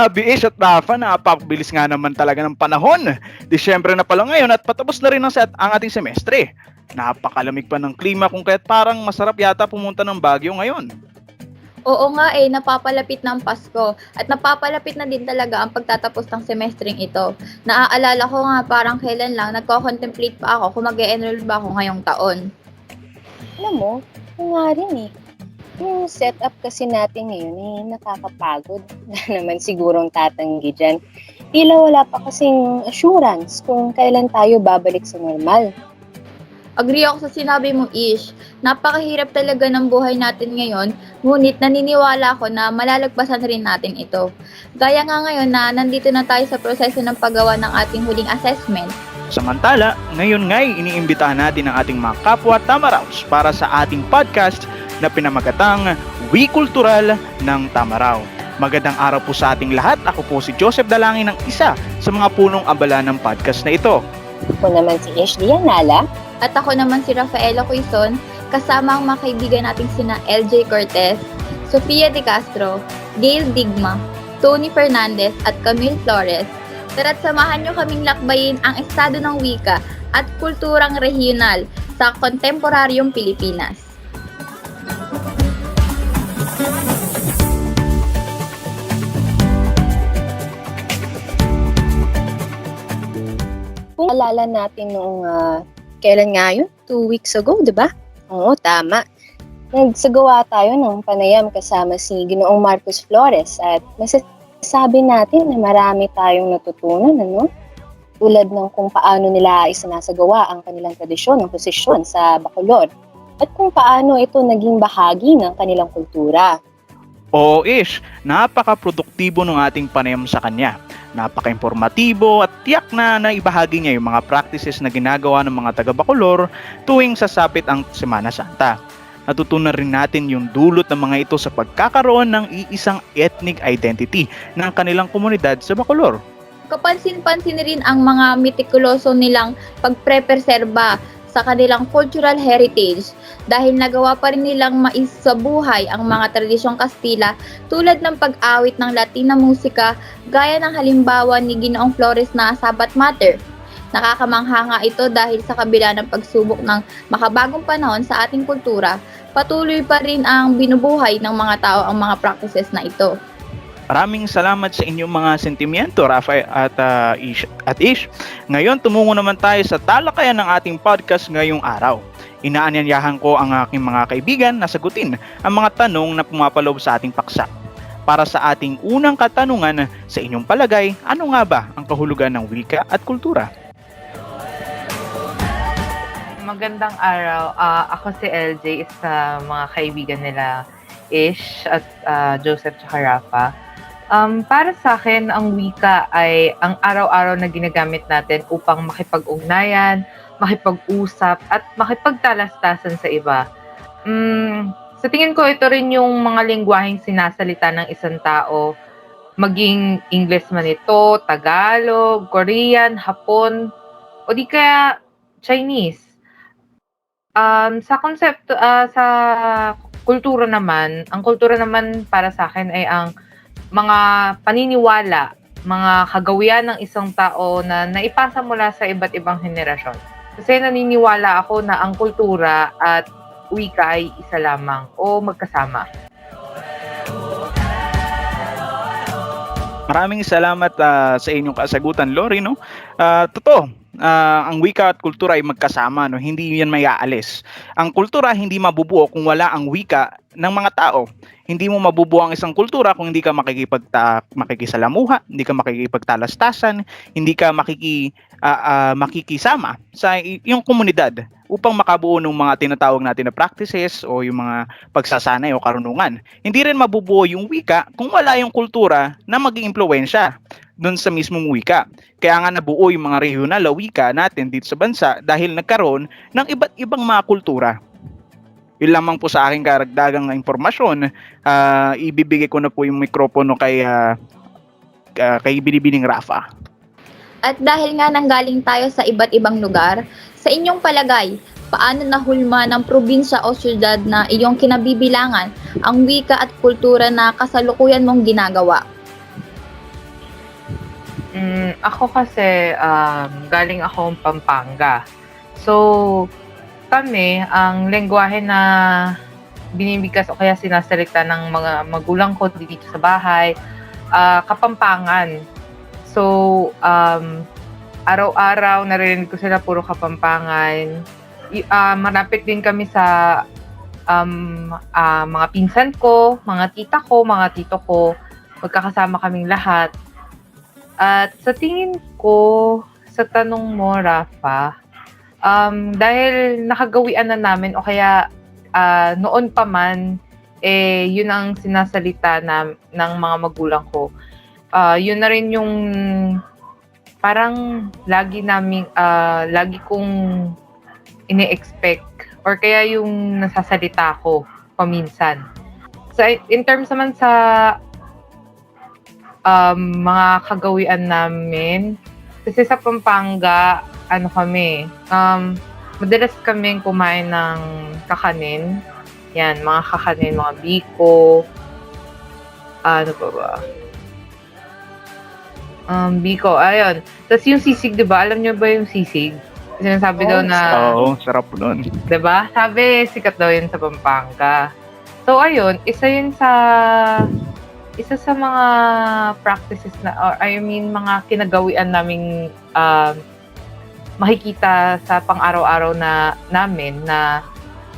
Grabe at Rafa, napakabilis nga naman talaga ng panahon. Disyembre na pala ngayon at patapos na rin ang ating semestre. Napakalamig pa ng klima kung kaya't parang masarap yata pumunta ng Baguio ngayon. Oo nga napapalapit na ang Pasko at napapalapit na din talaga ang pagtatapos ng semestreng ito. Naaalala ko nga parang kailan lang nagko-contemplate pa ako kung mag-e-enroll ba ako ngayong taon. Alam mo, ako nga rin eh. Yung setup kasi natin ngayon nakakapagod. Na naman sigurong tatanggi dyan. Tila wala pa kasing assurance kung kailan tayo babalik sa normal. Agree ako sa sinabi mo, Ish. Napakahirap talaga ng buhay natin ngayon, ngunit naniniwala ako na malalagpasan rin natin ito. Gaya nga ngayon na nandito na tayo sa proseso ng paggawa ng ating huling assessment. Samantala, ngayon nga'y iniimbitahan natin ang ating mga kapwa Tamaraws para sa ating podcast na pinamagatang We Kultural ng Tamaraw. Magandang araw po sa ating lahat. Ako po si Joseph Dalangin, ng isa sa mga punong abala ng podcast na ito. Ako naman si Ashley Anala. At ako naman si Rafaela Quizon, kasama ang mga kaibigan nating sina LJ Cortez, Sofia De Castro, Gail Digma, Tony Fernandez at Camille Flores. Tara't samahan nyo kaming lakbayin ang estado ng wika at kulturang regional sa kontemporaryong Pilipinas. Kung alala natin noong kailan nga yun? 2 weeks ago, di ba? Oo, tama. Nagsagawa tayo ng panayam kasama si Ginoong Marcos Flores at masasabi natin na marami tayong natutunan, ano? Tulad ng kung paano nila isinasagawa ang kanilang tradisyon ng posisyon sa Bacolod at kung paano ito naging bahagi ng kanilang kultura. Oo, Ish, napaka-produktibo ng ating panayam sa kanya. Napaka-informatibo at tiyak na naibahagi niya yung mga practices na ginagawa ng mga taga-Bacolor tuwing sasapit ang Semana Santa. Natutunan rin natin yung dulot ng mga ito sa pagkakaroon ng iisang ethnic identity ng kanilang komunidad sa Bacolor. Kapansin-pansin rin ang mga mitikuloso nilang pagprepreserba sa kanilang cultural heritage dahil nagawa pa rin nilang maisabuhay ang mga tradisyong Kastila tulad ng pag-awit ng Latina musika gaya ng halimbawa ni Ginoong Flores na Sabat Mater. Nakakamangha nga ito dahil sa kabila ng pagsubok ng makabagong panahon sa ating kultura, patuloy pa rin ang binubuhay ng mga tao ang mga practices na ito. Maraming salamat sa inyong mga sentimiento, Rafa at Ish. Ngayon, tumungo naman tayo sa talakayan ng ating podcast ngayong araw. Inaanyayahan ko ang aking mga kaibigan na sagutin ang mga tanong na pumapaloob sa ating paksa. Para sa ating unang katanungan, sa inyong palagay, ano nga ba ang kahulugan ng wika at kultura? Magandang araw. Ako si LJ, isa mga kaibigan nila Ish at Joseph at Rafa. Para sa akin, ang wika ay ang araw-araw na ginagamit natin upang makipag-ugnayan, makipag-usap, at makipagtalastasan sa iba. Sa tingin ko, ito rin yung mga lengguwaheng sinasalita ng isang tao, maging English man ito, Tagalog, Korean, Hapon, o di kaya Chinese. Sa konsepto, sa kultura naman, ang kultura naman para sa akin ay ang mga paniniwala, mga kagawian ng isang tao na naipasa mula sa iba't ibang henerasyon. Kasi naniniwala ako na ang kultura at wika ay isa lamang o magkasama. Maraming salamat sa inyong kasagutan, Lori, no? Totoo. Ang wika at kultura ay magkasama, no? Hindi yan mayaalis. Ang kultura hindi mabubuo kung wala ang wika ng mga tao. Hindi mo mabubuo ang isang kultura kung hindi ka makikisalamuha, hindi ka makikipagtalastasan, hindi ka makikisama sa iyong komunidad upang makabuo ng mga tinatawag natin na practices o yung mga pagsasanay o karunungan. Hindi rin mabubuo yung wika kung wala yung kultura na mag-iimpluwensya doon sa mismong wika. Kaya nga nabuo yung mga regional na wika natin dito sa bansa dahil nagkaroon ng iba't ibang mga kultura. Yun lamang po sa aking karagdagang impormasyon. Ibibigay ko na po yung mikropono kay Binibining Rafa. At dahil nga nanggaling tayo sa iba't ibang lugar, sa inyong palagay, paano nahulma ng probinsya o syudad na iyong kinabibilangan ang wika at kultura na kasalukuyan mong ginagawa? Ako kasi, galing akong Pampanga. So, kami, ang lengguwahe na binibigkas o kaya sinasalita ng mga magulang ko dito sa bahay, Kapampangan. So, araw-araw naririnig ko sila puro Kapampangan. Malapit din kami sa mga pinsan ko, mga tita ko, mga tito ko. Magkakasama kaming lahat. At sa tingin ko, sa tanong mo, Rafa, dahil nakagawian na namin o kaya noon pa man, yun ang sinasalita ng mga magulang ko. Yun na rin yung parang lagi kong ini-expect or kaya yung nasasalita ko paminsan. So, in terms naman sa mga kagawian namin, kasi sa Pampanga, madalas kaming kumain ng kakanin. Yan, mga kakanin, mga biko. Ano pa ba? Biko, ayun. Tapos yung sisig, di ba? Alam niyo ba yung sisig? Sinasabi daw na, Oo, sarap nun. di ba? Sabi, sikat daw yun sa Pampanga. So, ayun, isa sa mga practices na, or I mean, mga kinagawian naming makikita sa pang-araw-araw namin na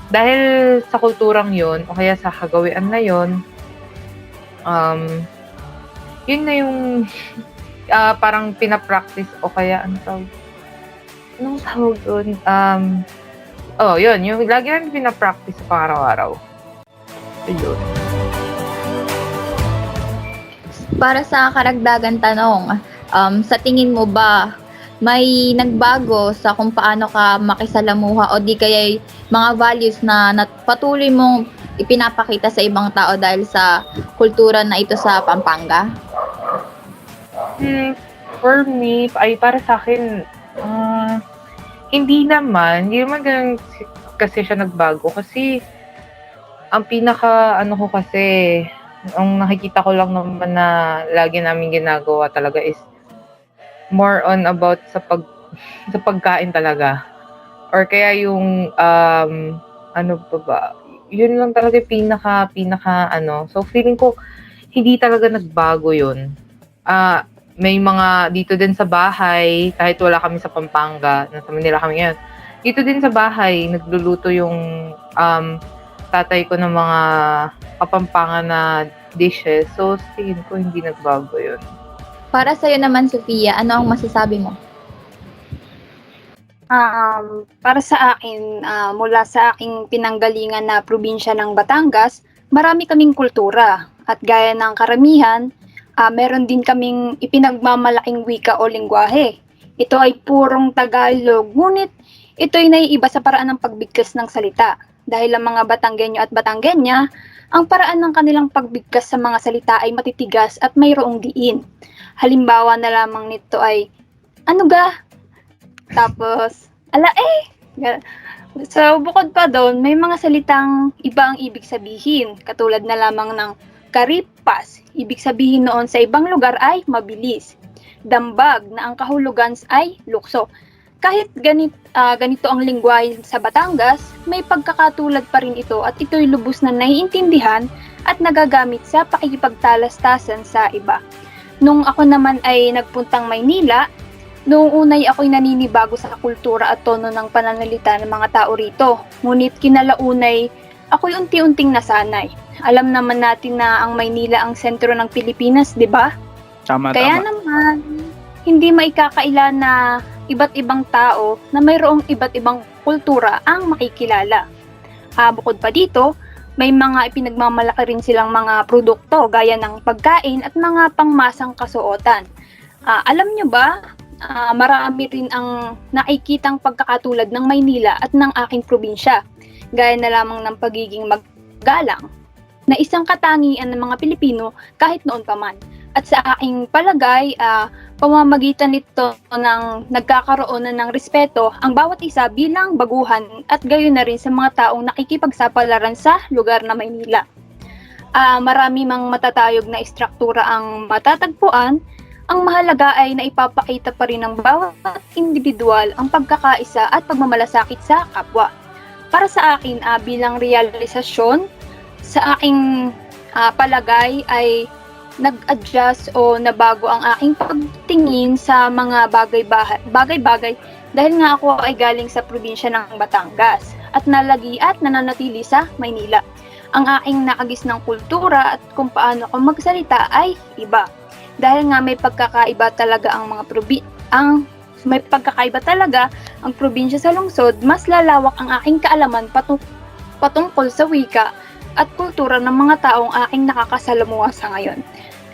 dahil sa kulturang yun, o kaya sa kagawian na yun, yun na yung parang pinapractice o kaya anong tawag doon? Yun, yung lagi namin pinapractice sa pang-araw-araw. Ayun. Para sa karagdagan tanong, sa tingin mo ba may nagbago sa kung paano ka makisalamuha o di kaya mga values na patuloy mong ipinapakita sa ibang tao dahil sa kultura na ito sa Pampanga? For me, para sa akin, hindi naman ganun kasi siya nagbago. Kasi, ang ko kasi, ang nakikita ko lang naman na lagi namin ginagawa talaga is more on about sa pagkain talaga. Or kaya yung, yun lang talaga pinaka, So, feeling ko, hindi talaga nagbago yun. May mga dito din sa bahay, kahit wala kami sa Pampanga, nasa Manila kami ngayon, dito din sa bahay, nagluluto yung tatay ko ng mga Kapampangan na dishes. So, tingin ko hindi nagbago yun. Para sa'yo naman, Sofia, ano ang masasabi mo? Para sa akin, mula sa aking pinanggalingan na probinsya ng Batangas, marami kaming kultura. At gaya ng karamihan, meron din kaming ipinagmamalaking wika o lengguwahe. Ito ay purong Tagalog, ngunit ito ay naiiba sa paraan ng pagbigkas ng salita. Dahil ang mga Batanggenyo at Batanggenya, ang paraan ng kanilang pagbigkas sa mga salita ay matitigas at mayroong diin. Halimbawa na lamang nito ay, ano ga? Tapos, ala eh! So, bukod pa doon, may mga salitang iba ang ibig sabihin. Katulad na lamang ng karipas. Ibig sabihin noon sa ibang lugar ay mabilis. Dambag na ang kahulugan ay lukso. Kahit ganito ang lengguwahe sa Batangas, may pagkakatulad pa rin ito at ito'y lubos na naiintindihan at nagagamit sa pakikipagtalastasan sa iba. Nung ako naman ay nagpuntang Maynila, noong unay ako'y naninibago sa kultura at tono ng pananalita ng mga tao rito. Ngunit kinalaunay, ako'y unti-unting nasanay. Alam naman natin na ang Maynila ang sentro ng Pilipinas, di ba? Tama. Kaya naman, hindi maikakaila na iba't ibang tao na mayroong iba't ibang kultura ang makikilala. Bukod pa dito, may mga ipinagmamalaki rin silang mga produkto gaya ng pagkain at mga pangmasang kasuotan. Alam nyo ba, marami rin ang nakikitang pagkakatulad ng Maynila at ng aking probinsya, gaya na lamang ng pagiging magalang, na isang katangian ng mga Pilipino kahit noon pa man. At sa aking palagay, pamamagitan nito ng nagkakaroon na ng respeto ang bawat isa bilang baguhan at gayon na rin sa mga taong nakikipagsapalaran sa lugar na Maynila. Marami mang matatayog na istruktura ang matatagpuan, Ang mahalaga ay naipapakita pa rin ng bawat individual ang pagkakaisa at pagmamalasakit sa kapwa. Para sa akin, bilang realisasyon, sa aking palagay ay nag-adjust o nabago ang aking pagtingin sa mga bagay-bagay dahil nga ako ay galing sa probinsya ng Batangas at nalagi at nananatili sa Maynila. Ang aking nakagis ng kultura at kung paano ako magsalita ay iba. Dahil nga may pagkakaiba talaga ang probinsya sa lungsod, mas lalawak ang aking kaalaman patungkol sa wika at kultura ng mga taong aking nakakasalamuha sa ngayon.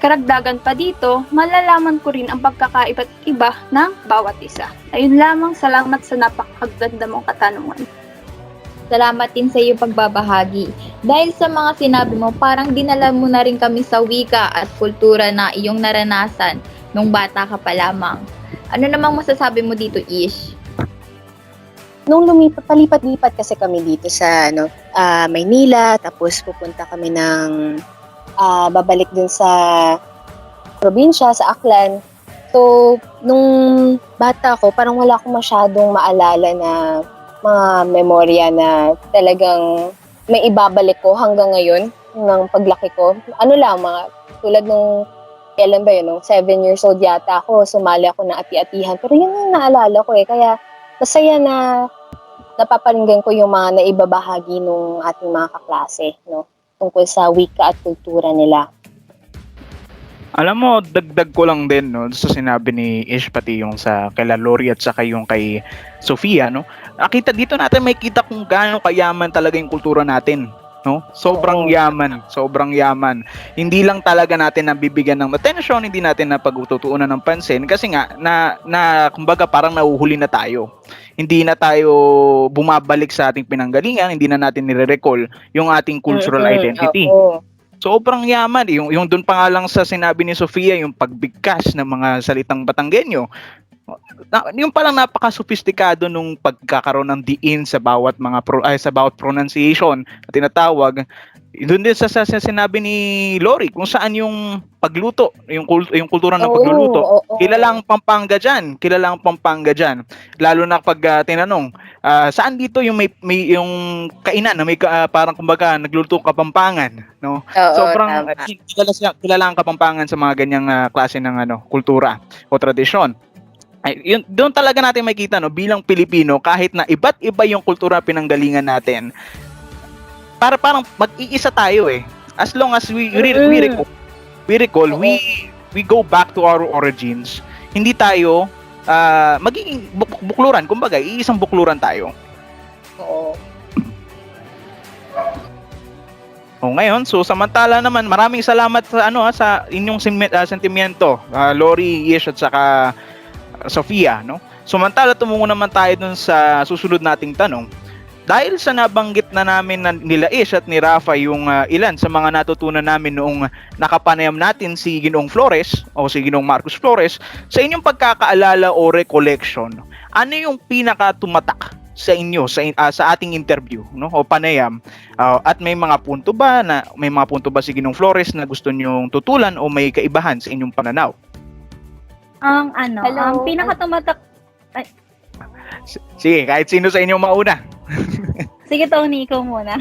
Karagdagan pa dito, malalaman ko rin ang pagkakaiba't iba ng bawat isa. Ayun lamang, salamat sa napakaganda mong katanungan. Salamat din sa iyong pagbabahagi. Dahil sa mga sinabi mo, parang dinala mo na rin kami sa wika at kultura na iyong naranasan nung bata ka pa lamang. Ano namang masasabi mo dito, Ish? Nung palipat-lipat kasi kami dito sa Maynila, tapos pupunta kami ng babalik dun sa probinsya, sa Aklan. So, nung bata ko, parang wala akong masyadong maalala na mga memorya na talagang may ibabalik ko hanggang ngayon ng paglaki ko. Ano lang, tulad nung, kailan ba yun, nung 7 years old yata ako, sumali ako ng ati-atihan. Pero yun ang naalala ko kaya masaya na napaparinggan ko yung mga naibabahagi nung ating mga kaklase, tungkol sa wika at kultura nila. Alam mo, dagdag ko lang din sa sinabi ni Ish, pati yung sa kay Lori at saka yung kay Sofia, Nakita dito natin, may kita kung gaano kayaman talaga yung kultura natin, Sobrang yaman, sobrang yaman. Hindi lang talaga natin nabibigyan ng attention, hindi natin napagtutuunan ng pansin kasi nga kumbaga parang nahuhuli na tayo. Hindi na tayo bumabalik sa ating pinanggalingan, hindi na natin nire-recall yung ating cultural identity. Sobrang yaman. Yung doon pa nga lang sa sinabi ni Sofia, yung pagbigkas ng mga salitang Batanggenyo. Yung palang napaka-sophisticado nung pagkakaroon ng diin sa bawat sa bawat pronunciation na tinatawag. Doon din sa sinabi ni Lori kung saan yung pagluto, yung kultura ng pagluluto. Kilalang Pampanga diyan. Lalo na pag tinanong, saan dito yung may yung kainan na may parang kumbaga nagluluto Kapampangan, Sobrang kilala ang Kapampangan sa mga ganyang klase ng kultura o tradisyon. Yun, doon talaga natin makita bilang Pilipino, kahit na iba't iba yung kultura pinanggalingan natin, parang mag-iisa tayo as long as we recall, we go back to our origins. Hindi tayo magiging bukluran, kumbaga iisang bukluran tayo. Ngayon, so samantala naman, maraming salamat sa sa inyong sentimiento, Lori, Ish at saka Sofia, Samantala, tumungo naman tayo dun sa susunod nating tanong. Dahil sa nabanggit na namin nila Ish at ni Rafa yung ilan sa mga natutunan namin noong nakapanayam natin si Ginoong Flores o si Ginoong Marcos Flores, sa inyong pagkakaalala o recollection, ano yung pinaka-tumatak sa inyo sa ating interview o panayam? At may mga punto ba si Ginoong Flores na gusto niyong tutulan o may kaibahan sa inyong pananaw? Ang pinakatumatak. Sige, kahit sino sa inyo mauna. Sige, Tony, ikaw muna.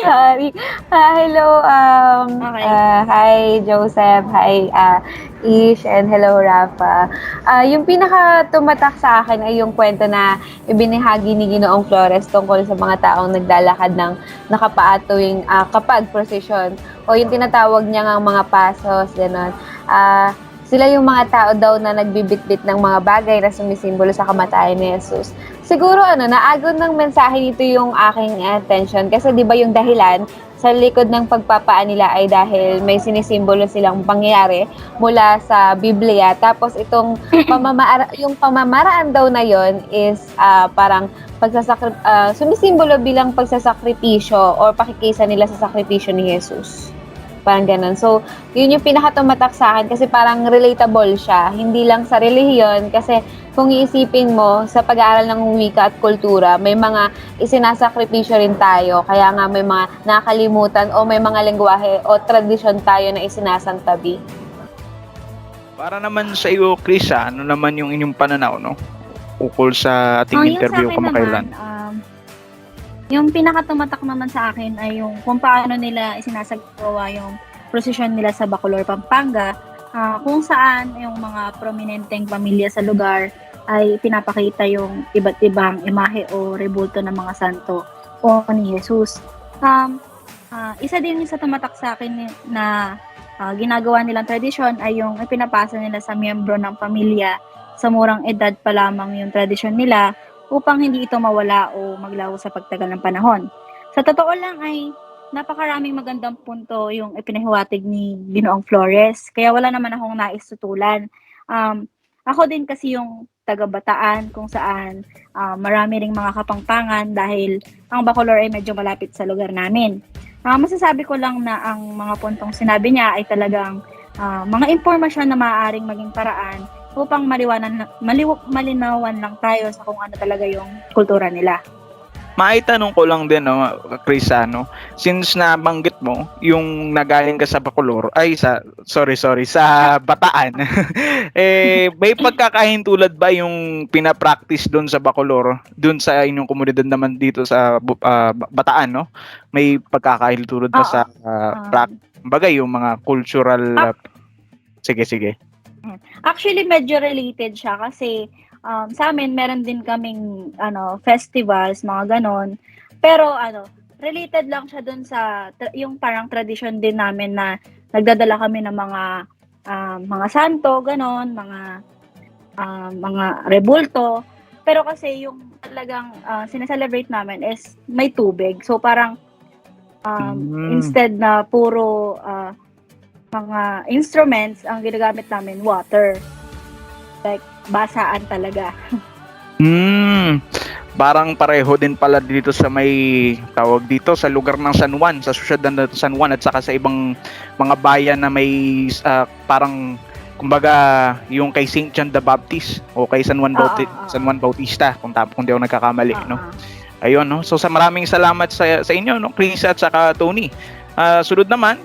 Sorry. Hello, Okay. Hi Joseph, hi Ish, and hello Rafa. Yung pinaka-tumatak sa akin ay yung kwento na ibinahagi ni Ginoong Flores tungkol sa mga taong naglalakad ng nakapaa tuwing kapag procession o yung tinatawag niya ng mga pasos, gano'n. Sila yung mga tao daw na nagbibitbit ng mga bagay na sumisimbolo sa kamatayan ni Jesus. Siguro naagon ng mensahe nito yung aking attention kasi 'di ba yung dahilan sa likod ng pagpapaan nila ay dahil may sinisimbolo silang pangyayari mula sa Biblia. Tapos itong yung pamamaraan daw na yon is parang sumisimbolo bilang pagsasakripisyo or pakikisa nila sa sakripisyo ni Jesus. Parang ganun. So, yun yung pinakatumatak sa akin kasi parang relatable siya. Hindi lang sa relihiyon kasi kung iisipin mo sa pag-aaral ng wika at kultura, may mga isinasakripisyo rin tayo. Kaya nga may mga nakalimutan o may mga lengguwahe o tradisyon tayo na isinasantabi. Para naman sa iyo, Chris, ano naman yung inyong pananaw, no? Ukol sa ating Yung sa interview akin kamakailan. naman, yung pinakatumatak naman sa akin ay yung kung paano nila isinasagawa yung prosesyon nila sa Bacolor, Pampanga, kung saan yung mga prominenteng pamilya sa lugar ay pinapakita yung iba't ibang imahe o rebulto ng mga santo o ni Jesus. Isa din yung sa tumatak sa akin na ginagawa nilang tradisyon ay yung ipinapasa nila sa miyembro ng pamilya sa murang edad pa lamang yung tradisyon nila upang hindi ito mawala o maglaho sa pagtagal ng panahon. Sa totoo lang ay napakaraming magandang punto yung ipinahiwatig ni Ginoong Flores, kaya wala naman akong nais tutulan. Ako din kasi yung taga-Bataan kung saan marami ring mga kapangpangan dahil ang Bacolor ay medyo malapit sa lugar namin. Masasabi ko lang na ang mga puntong sinabi niya ay talagang mga impormasyon na maaaring maging paraan upang malinawan lang tayo sa kung ano talaga yung kultura nila. Maitanong ko lang din, no, Chris, since nabanggit mo yung nagaling ka sa Bacolor, sa Bataan, may pagkakahintulad ba yung pinapractice doon sa Bacolor, doon sa inyong komunidad naman dito sa Bataan, no? May pagkakahintulad ba sa bagay yung mga cultural, sige. Actually, medyo related siya kasi sa amin meron din kaming festivals, mga ganon. Pero related lang siya dun sa yung parang tradition din namin na nagdadala kami ng mga santo, ganon, mga rebulto. Pero kasi yung talagang sineselebrate namin is may tubig. So parang instead na puro mga instruments, ang ginagamit namin water. Like, basaan talaga. Parang pareho din pala dito sa may tawag dito sa lugar ng San Juan, sa syudad ng San Juan at saka sa ibang mga bayan na may parang kumbaga yung kay Saint John the Baptist o kay San Juan Bautista kung di ako nagkakamali, no. Ayun, no. So sa maraming salamat sa inyo, no, Chris at saka Tony. Sunod naman,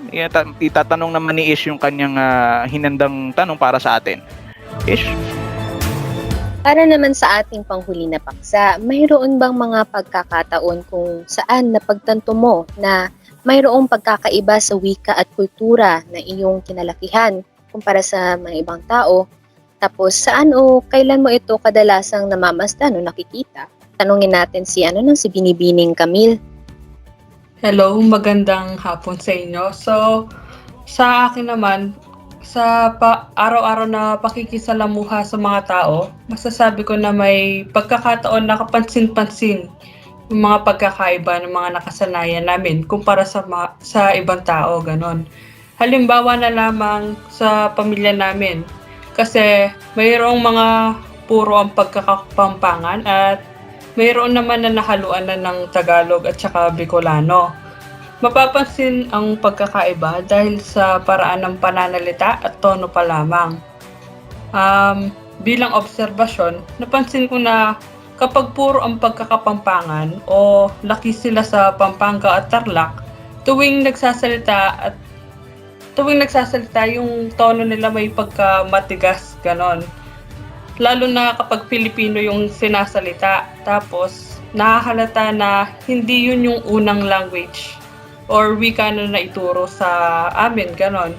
itatanong naman ni Ish yung kanyang hinandang tanong para sa atin. Ish? Para naman sa ating panghuli na paksa, mayroon bang mga pagkakataon kung saan napagtanto mo na mayroong pagkakaiba sa wika at kultura na iyong kinalakihan kumpara sa mga ibang tao? Tapos saan o kailan mo ito kadalasang namamasdan o nakikita? Tanungin natin si Binibining Camille. Hello, magandang hapon sa inyo. So, sa akin naman, sa araw-araw na pakikisalamuha sa mga tao, masasabi ko na may pagkakataon na kapansin-pansin yung mga pagkakaiba ng mga nakasanayan namin kumpara sa ibang tao, ganon. Halimbawa na lamang sa pamilya namin, kasi mayroong mga puro ang pagkakapampangan at mayroon naman na nahaluan na ng Tagalog at saka Bicolano. Mapapansin ang pagkakaiba dahil sa paraan ng pananalita at tono pa lamang. Bilang obserbasyon, napansin ko na kapag puro ang pagkakapampangan o laki sila sa Pampanga at Tarlac, tuwing nagsasalita yung tono nila may pagkamatigas, ganon. Lalo na kapag Pilipino yung sinasalita, tapos nahahalata na hindi yun yung unang language or wika na ituro sa amin, ganon.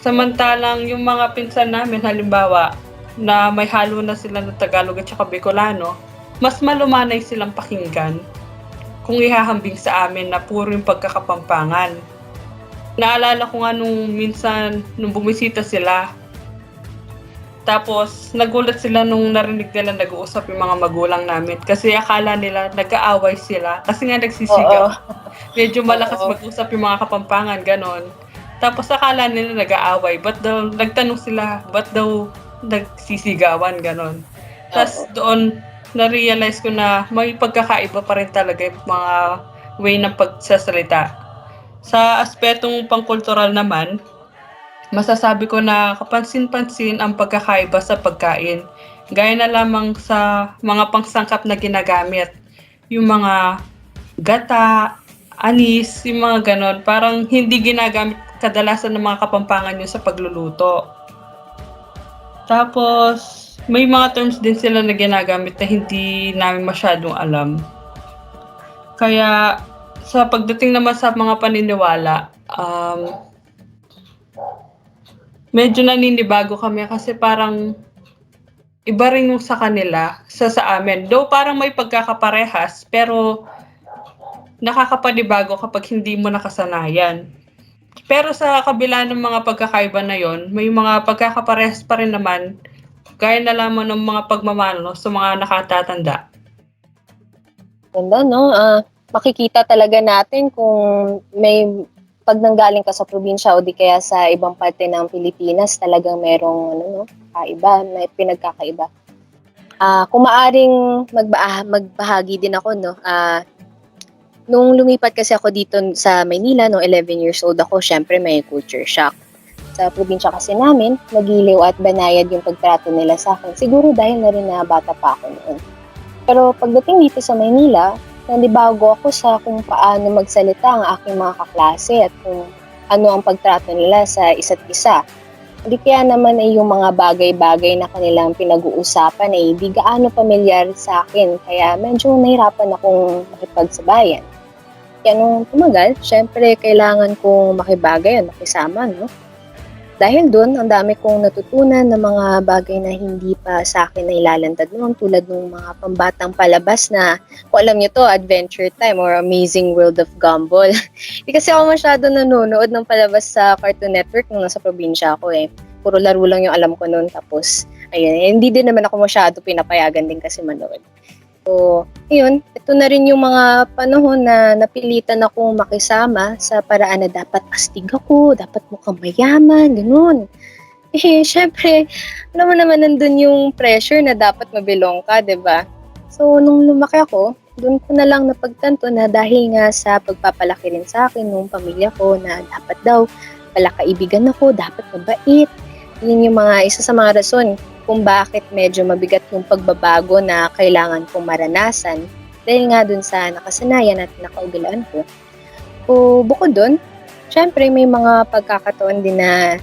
Samantalang yung mga pinsan namin, halimbawa, na may halo na sila ng Tagalog at saka Bicolano, mas malumanay silang pakinggan kung ihahambing sa amin na puro yung pagkakapampangan. Naalala ko nga nung minsan, nung bumisita sila, tapos nagulat sila nung narinig nila nag-uusap yung mga magulang namin kasi akala nila nag-aaway sila kasi nga nagsisigaw. Medyo malakas mag-usap yung mga kapampangan, ganon. Tapos akala nila nag-aaway, nagtanong sila, ba't daw nagsisigawan, ganon. Tapos doon, na-realize ko na may pagkakaiba pa rin talaga yung mga way ng pagsasalita. Sa aspetong pangkultural naman, masasabi ko na kapansin-pansin ang pagkakaiba sa pagkain. Gaya na lamang sa mga pangsangkap na ginagamit. Yung mga gata, anis, yung mga ganon. Parang hindi ginagamit kadalasan ng mga kapampangan yun sa pagluluto. Tapos, may mga terms din sila na ginagamit na hindi namin masyadong alam. Kaya, sa pagdating naman sa mga paniniwala, medyo naninibago kami kasi parang iba rin yung sa kanila sa amin. Though parang may pagkakaparehas, pero nakakapanibago kapag hindi mo nakasanayan. Pero sa kabila ng mga pagkakaiba na yon, may mga pagkakaparehas pa rin naman, gaya na lamang ng mga pagmamano sa mga nakatatanda. Ganda, no? Makikita talaga natin kung may pag nanggaling ka sa probinsya o di kaya sa ibang parte ng Pilipinas, talagang merong kaiba, may pinagkakaiba. Kung maaring magbahagi din ako, no? Nung lumipat kasi ako dito sa Maynila, nung 11 years old ako, syempre may culture shock. Sa probinsya kasi namin, magiliw at banayad yung pagtrato nila sa akin. Siguro dahil na rin na bata pa ako noon. Pero pagdating dito sa Maynila, nandibago ako sa kung paano magsalita ang aking mga kaklase at kung ano ang pagtrato nila sa isa't isa. Hindi kaya naman ay yung mga bagay-bagay na kanilang pinag-uusapan ay hindi gaano pamilyar sa akin. Kaya medyo nahirapan akong makipagsabayan. Kaya nung tumagal, syempre kailangan kong makibagay at makisama, no? Dahil doon, ang dami kong natutunan ng mga bagay na hindi pa sa akin na ilalantad noon, tulad ng mga pambatang palabas na, kung alam nyo to, Adventure Time or Amazing World of Gumball. Hindi kasi ako masyado nanonood ng palabas sa Cartoon Network nung nasa probinsya ako eh. Puro laro lang yung alam ko noon, tapos, ayun, hindi din naman ako masyado pinapayagan din kasi manood. So, ayun, ito na rin yung mga panahon na napilitan akong makisama sa paraan na dapat astig ako, dapat mukhang mayaman, ganun. Syempre, alam mo naman nandun yung pressure na dapat mabilong ka, 'di ba? So, nung lumaki ako, doon ko na lang napagtanto na dahil nga sa pagpapalaki rin sa akin ng pamilya ko na dapat daw palakaibigan ako, dapat mabait. Yun yung isa sa mga rason kung bakit medyo mabigat yung pagbabago na kailangan kong maranasan dahil nga dun sa nakasanayan at nakaugalaan ko. So, bukod dun, syempre may mga pagkakataon din na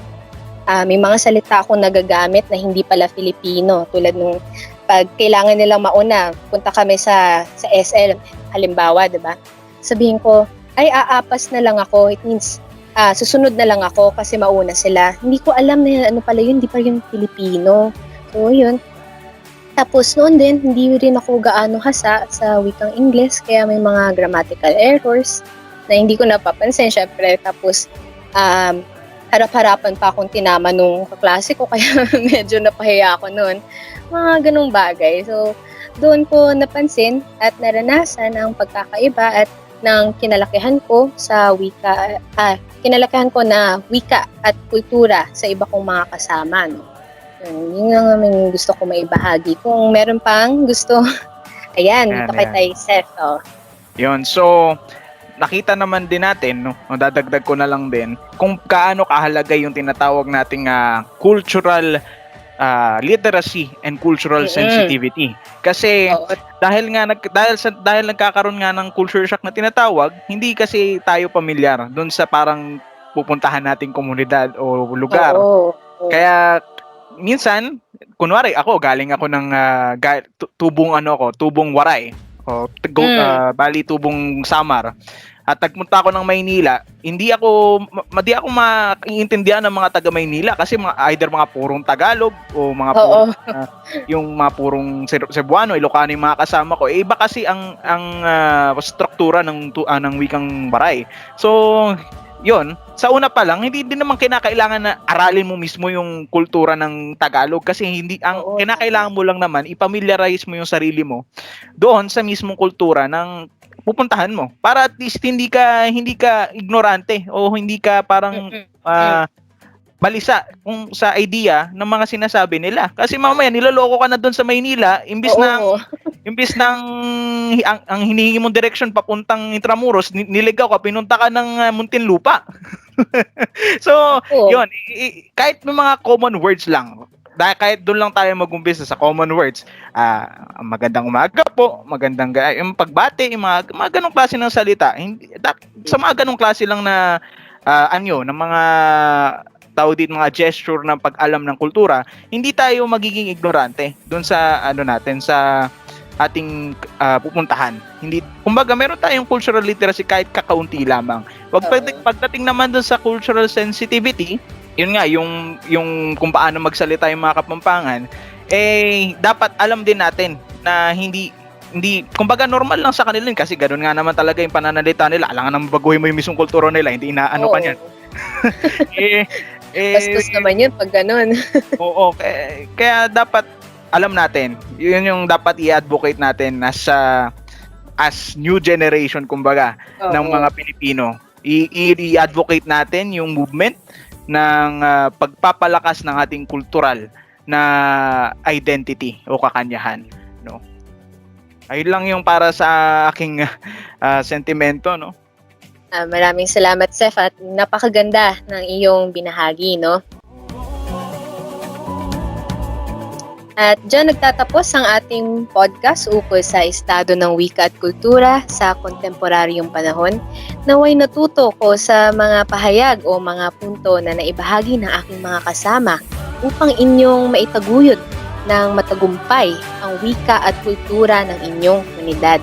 may mga salita akong nagagamit na hindi pala Filipino. Tulad nung pag kailangan nilang mauna, punta kami sa SL, halimbawa, diba? Sabihin ko, ay aapas na lang ako. It means, susunod na lang ako kasi mauna sila. Hindi ko alam na ano pala yun, hindi pa yung Filipino. So, yun. Tapos noon din, hindi rin ako gaano hasa sa wikang Ingles, kaya may mga grammatical errors na hindi ko napapansin, syempre. Tapos, harap-harapan pa akong tinama nung kaklase ko, kaya medyo napahiya ako noon. Mga ganung bagay. So, doon ko napansin at naranasan ang pagkakaiba at ng kinalakihan ko sa wika, kinalakihan ko na wika at kultura sa iba kong mga kasama, no? Yun lang naman gusto ko maibahagi. Kung meron pang gusto, ayan, dito kay Tay Seth. Oh. Yun, so nakita naman din natin, no, dadagdag ko na lang din, kung kaano kahalaga yung tinatawag nating cultural literacy and cultural sensitivity. Kasi dahil nagkakaroon nga ng culture shock na tinatawag, hindi kasi tayo pamilyar doon sa parang pupuntahan nating komunidad o lugar. Kaya minsan, kunwari ako, galing ako ng tubong Waray o bali tubong Samar. At nagpunta ako ng Maynila, hindi ako maiintindihan ng mga taga Maynila kasi either mga purong Tagalog o mga purong, yung mga purong Cebuano, Ilocano yung mga kasama ko. Iba kasi ang struktura ng wikang Waray. So, yun, sa una pa lang, hindi din naman kinakailangan na aralin mo mismo yung kultura ng Tagalog kasi kinakailangan mo lang naman ipamiliarize mo yung sarili mo doon sa mismong kultura ng pupuntahan mo para at least hindi ka ignorante o hindi ka parang balisa kung sa idea ng mga sinasabi nila. Kasi mamaya niloloko ka na doon sa Maynila imbis ng ang hinihingi mong direction papuntang Intramuros, niligaw ka, pinunta ka ng Muntinlupa. So, yun, kahit may mga common words lang, dahil kahit doon lang tayo mag-umpisa sa common words, magandang umaga po, magandang yung pagbati, yung mga ganong klase ng salita, sa mga ganong klase lang na ng mga mga gesture ng pag-alam ng kultura, hindi tayo magiging ignorante doon sa natin sa ating pupuntahan. Hindi, kumbaga meron tayong cultural literacy kahit kakaunti lamang. Pagdating naman doon sa cultural sensitivity, yun nga yung kung paano magsalita yung mga Kapampangan, dapat alam din natin na hindi kumbaga normal lang sa kanila kasi ganoon nga naman talaga yung pananalita nila. Alangan nang baguhin mo yung mismong kultura nila, hindi inaano ka niyan. Bastos naman yun pag ganun. Oo, kaya dapat alam natin, yun yung dapat i-advocate natin as new generation kumbaga ng mga Pilipino. I-advocate natin yung movement ng pagpapalakas ng ating kultural na identity o kakanyahan, no? Ayun lang yung para sa aking sentimento, no? Maraming salamat, Seth, at napakaganda ng iyong binahagi, no? At dyan nagtatapos ang ating podcast ukol sa estado ng wika at kultura sa kontemporaryong panahon. Naway natuto ko sa mga pahayag o mga punto na naibahagi ng aking mga kasama upang inyong maitaguyod ng matagumpay ang wika at kultura ng inyong komunidad.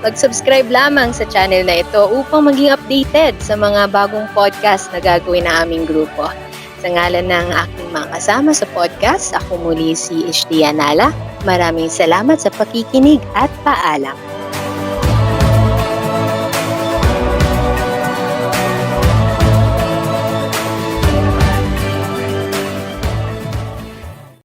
Mag-subscribe lamang sa channel na ito upang maging updated sa mga bagong podcast na gagawin ng aming grupo. Sa ngalan ng aking mga kasama sa podcast, ako muli si Ishti Anala. Maraming salamat sa pakikinig at paalam.